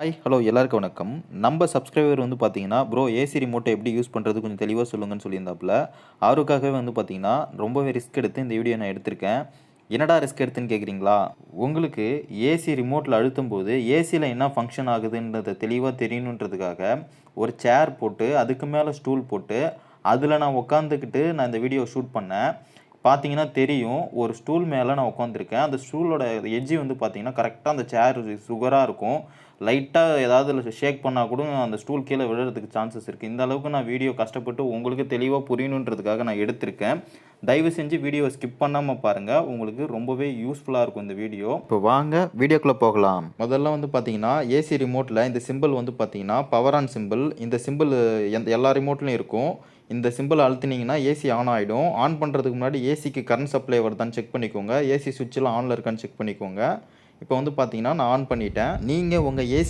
Hi hello எல்லாருக்கும் வணக்கம். நம்ம சப்ஸ்கிரைபர் வந்து பார்த்தீங்கன்னா, ப்ரோ ஏசி ரிமோட்டை எப்படி யூஸ் பண்ணுறது கொஞ்சம் தெளிவாக சொல்லுங்கன்னு சொல்லியிருந்தாப்புல. அவருக்காகவே வந்து பார்த்தீங்கன்னா, ரொம்பவே ரிஸ்க் எடுத்து இந்த வீடியோ நான் எடுத்திருக்கேன். என்னடா ரிஸ்க் எடுத்தேன்னு கேட்குறீங்களா? உங்களுக்கு ஏசி ரிமோட்டில் அழுத்தும்போது, ஏசியில் என்ன ஃபங்க்ஷன் ஆகுதுன்றத தெளிவா தெரியணுன்றதுக்காக, ஒரு சேர் போட்டு, அதுக்கு மேல ஸ்டூல் போட்டு, அதில நான் உட்காந்துக்கிட்டு நான் இந்த வீடியோ ஷூட் பண்ணேன். பார்த்தீங்கன்னா தெரியும். ஒரு ஸ்டூல் மேல நான் உட்காந்துருக்கேன். அந்த ஸ்டூலோட எட்ஜ் வந்து பார்த்தீங்கன்னா, கரெக்ட்டா அந்த சேர் சுகரா இருக்கும். லைட்டா ஏதாவது அதில ஷேக் பண்ணா கூட அந்த ஸ்டூல் கீழ விழறதுக்கு சான்சஸ் இருக்கு. இந்த அளவுக்கு நான் வீடியோ கஷ்டப்பட்டு உங்களுக்கு தெளிவா புரியணுன்றதுக்காக நான் எடுத்திருக்கேன். தயவு செஞ்சு வீடியோவ ஸ்கிப் பண்ணாம பாருங்க. உங்களுக்கு ரொம்பவே யூஸ்ஃபுல்லா இருக்கும் இந்த வீடியோ. இப்போ வாங்க வீடியோக்குள்ள போகலாம். முதல்ல வந்து பார்த்தீங்கன்னா, ஏசி ரிமோட்ல இந்த சிம்பல் வந்து பார்த்தீங்கன்னா, பவர் ஆன் சிம்பல். இந்த சிம்பல் எல்லா ரிமோட்லயும் இருக்கும். இந்த சிம்பல் அழுத்துனீங்கன்னா ஏசி ஆன் ஆயிடும். ஆன் பண்றதுக்கு முன்னாடி ஏசிக்கு கரண்ட் சப்ளை வருதான்னு செக் பண்ணிக்கோங்க. ஏசி ஸ்விட்ச்லாம் ஆன்ல இருக்கான்னு செக் பண்ணிக்கோங்க. இப்போ வந்து பார்த்தீங்கன்னா, நான் ஆன் பண்ணிட்டேன். நீங்க உங்க ஏசி